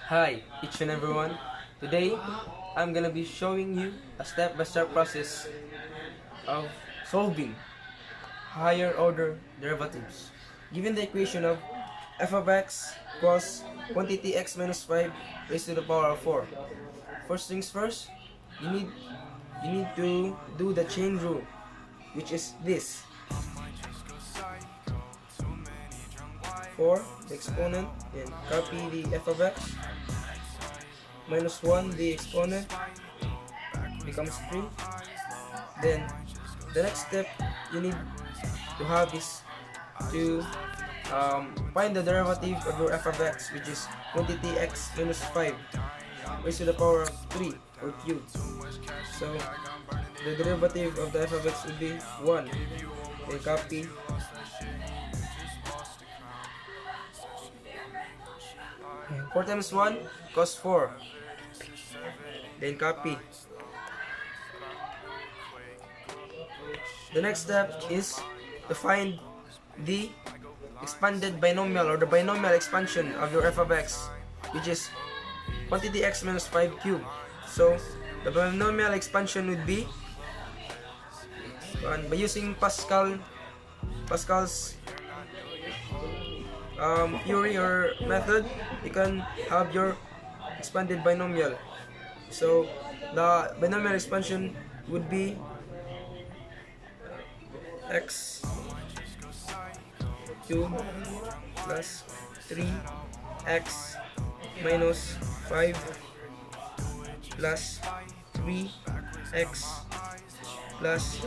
Hi, each and everyone. Today, I'm gonna be showing you a step-by-step process of solving higher order derivatives. Given the equation of f of x equals quantity x minus 5 raised to the power of 4. First things first, you need to do the chain rule, which is this. 4 the exponent, then copy the f of x, minus 1 the exponent, becomes 3. Then the next step you need to have is to find the derivative of your f of x, which is quantity x minus 5 raised to the power of 3 or cubed. So the derivative of the f of x would be 1. Then copy 4 times 1 equals 4. Then copy. The next step is to find the expanded binomial or the binomial expansion of your f of x, which is quantity x minus 5 cubed. So the binomial expansion would be by using Pascal's theory or method, you can have your expanded binomial. So the binomial expansion would be x cubed plus 3x minus 5 plus 3x plus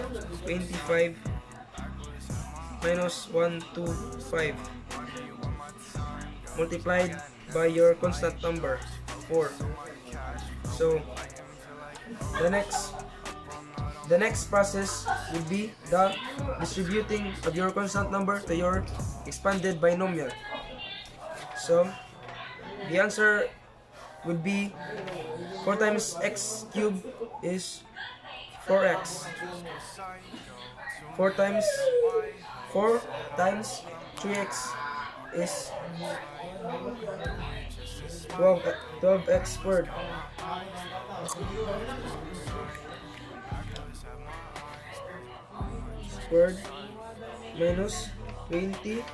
25 minus 125 multiplied by your constant number 4. So the next process would be the distributing of your constant number to your expanded binomial. So the answer would be 4 times x cubed is 4x. 4 times 3x is 12x squared. Squared minus 20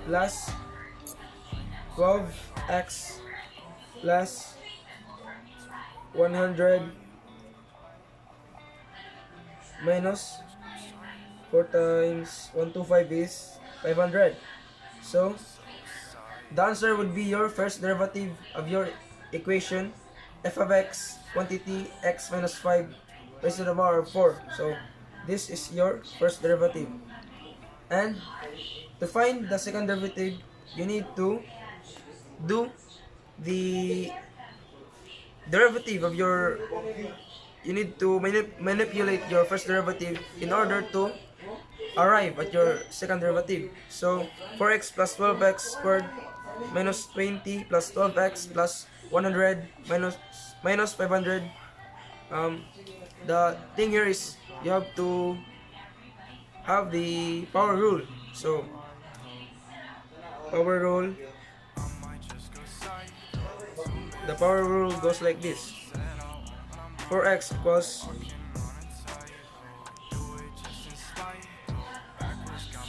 plus 12x plus 100 minus 4 times 125 is 500. So the answer would be your first derivative of your equation f of x quantity x minus 5 raised to the power of 4. So this is your first derivative. And to find the second derivative, you need to do the derivative of your, you need to manipulate your first derivative in order to arrive at your second derivative. So 4x plus 12x squared minus 20 plus 12x plus 100 minus 500. The thing here is you have to have the power rule. So power rule, the power rule goes like this. 4x equals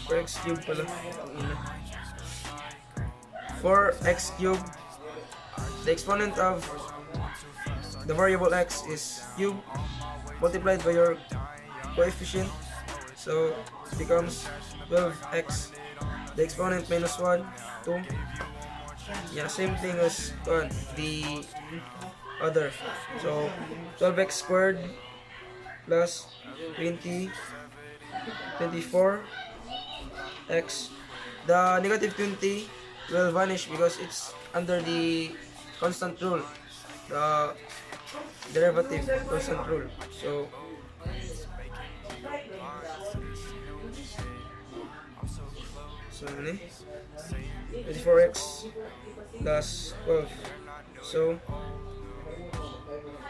4x cubed pala. 4x cubed, the exponent of the variable x is cube multiplied by your coefficient, so it becomes 12x. The exponent minus 1, 2. Yeah, same thing as the other. So 12x squared plus 24x. The negative 20 will vanish because it's under the constant rule, the derivative constant rule. So 24x plus 12. So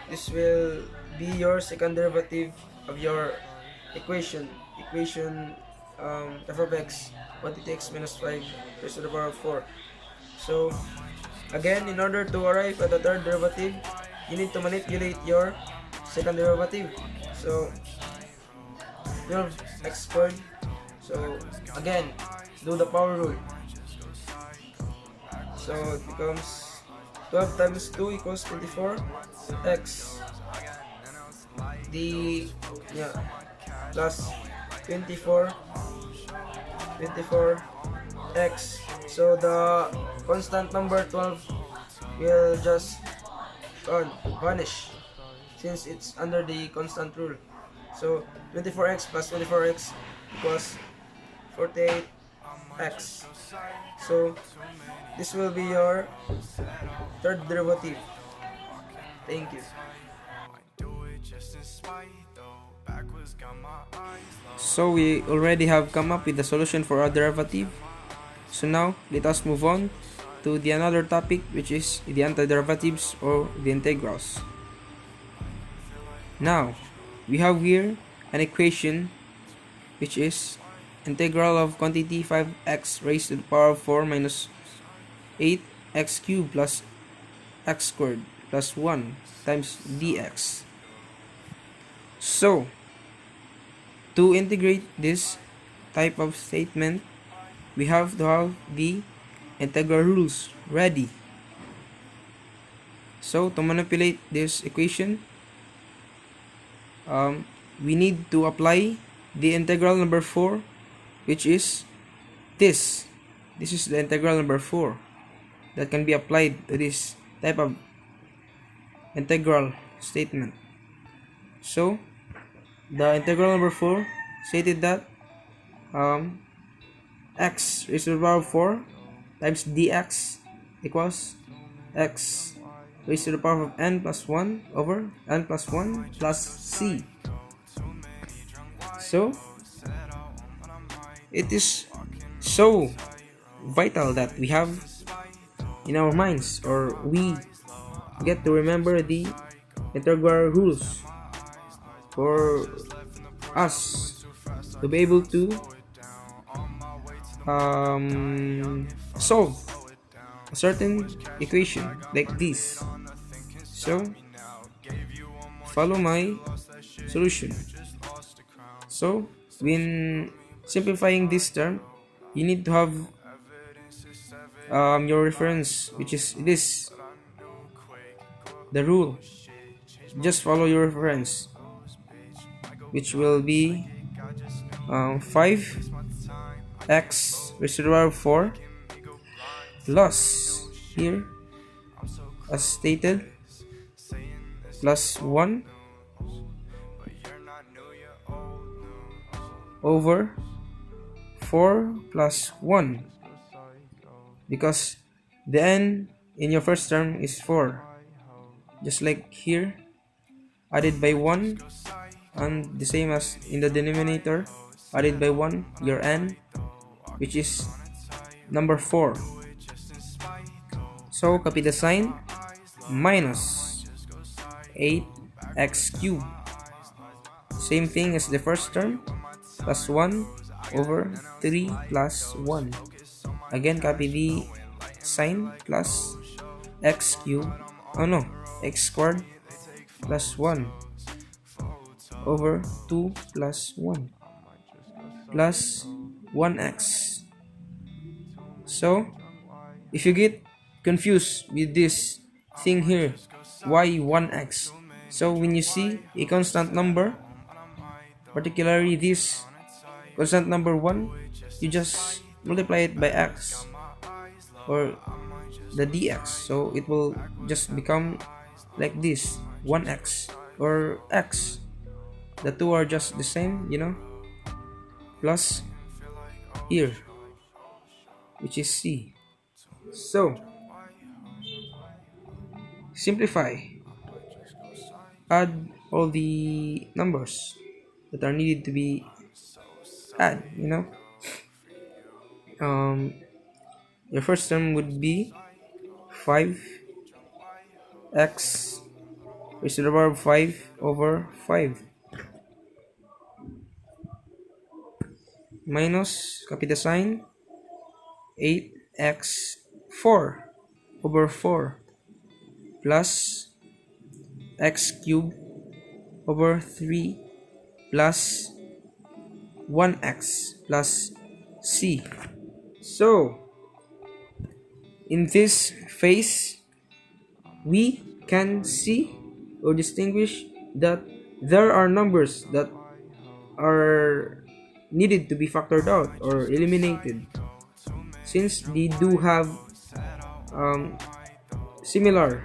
this will be your second derivative of your equation f of x quantity x minus 5 raised to the power of 4. So Again, in order to arrive at the third derivative, you need to manipulate your second derivative. So 12x squared. So again, do the power rule. So it becomes 12 times 2 equals 24 x the yeah plus 24 x. So the constant number 12 will just vanish since it's under the constant rule. So 24x plus 24x equals 48x. So this will be your third derivative. Thank you. So we already have come up with the solution for our derivative. So now let us move on to the another topic, which is the antiderivatives or the integrals. Now we have here an equation which is integral of quantity 5x raised to the power of 4 minus 8x cubed plus x squared plus 1 times dx. So to integrate this type of statement, we have to have the integral rules ready. So to manipulate this equation, we need to apply the integral number 4, which is this. This is the integral number 4 that can be applied to this type of integral statement. So the integral number 4 stated that x raised to the power of 4 times dx equals x raised to the power of n plus 1 over n plus 1 plus c. So it is so vital that we have in our minds, or we get to remember the integral rules for us to be able to solve a certain equation like this. So follow my solution. So when simplifying this term, you need to have your reference, which is this, the rule. Just follow your reference, which will be 5x raised to the power of 4 plus, here as stated, plus 1 over 4 plus 1, because the n in your first term is 4, just like here, added by 1, and the same as in the denominator, added by 1 your n, which is number 4. So copy the sign, minus 8x cubed, same thing as the first term, plus 1 over 3 plus 1. Again, copy the sign, plus x cubed, x squared plus 1 over 2 plus 1 plus 1x. So if you get confused with this thing here, why 1x? So when you see a constant number, particularly this constant number 1, you just multiply it by x or the dx, so it will just become like this, 1x or x. The two are just the same, plus here, which is c. So simplify, add all the numbers that are needed to be add. Your first term would be 5x raised to the power of 5 over 5 minus, copy the sign, 8x 4 over 4 plus x cubed over 3 plus 1x plus c. So, in this phase, we can see or distinguish that there are numbers that are needed to be factored out or eliminated, since they do have similar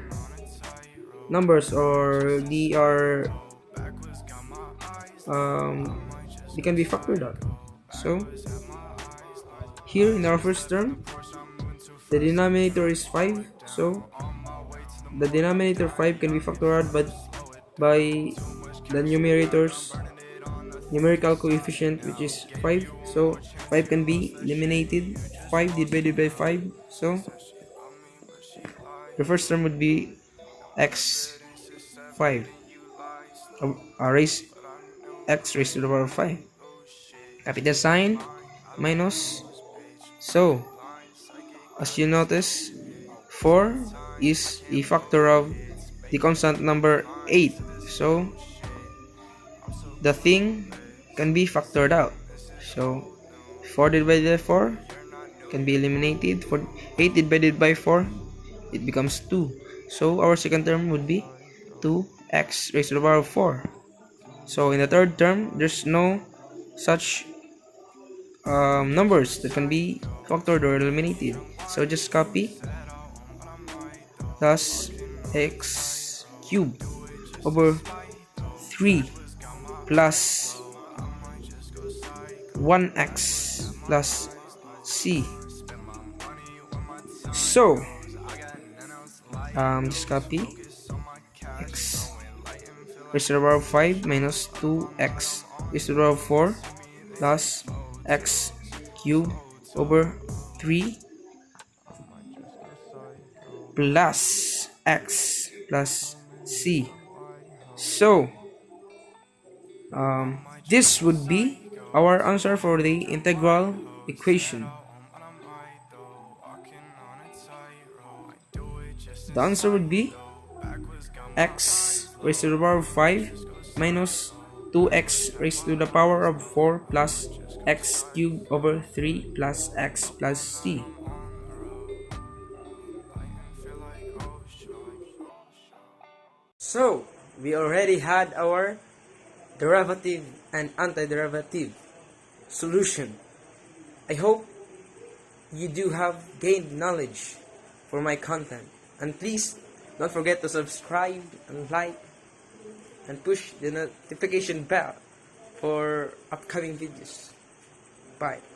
numbers, or um, they can be factored out. So here in our first term, the denominator is 5, so the denominator 5 can be factored out by the numerator's numerical coefficient, which is 5. So 5 can be eliminated. 5 divided by 5. So the first term would be x5 raised x raised to the power of 5. Copy the sign, minus. So as you notice, 4 is a factor of the constant number 8. So the thing can be factored out. So 4 divided by 4 can be eliminated. For 8 divided by 4, it becomes 2. So our second term would be 2x raised to the power of 4. So in the third term, there's no such numbers that can be factored or eliminated. So just copy, thus x cubed over 3 plus 1x plus c. So just copy x raised to the power of 5 minus 2x raised to the power of 4 plus x cubed over 3 plus x plus c. So this would be our answer for the integral equation. The answer would be x raised to the power of 5 minus 2x raised to the power of 4 plus x cubed over 3 plus x plus c. So, we already had our derivative and antiderivative solution. I hope you do have gained knowledge for my content. And please don't forget to subscribe and like and push the notification bell for upcoming videos. Bye.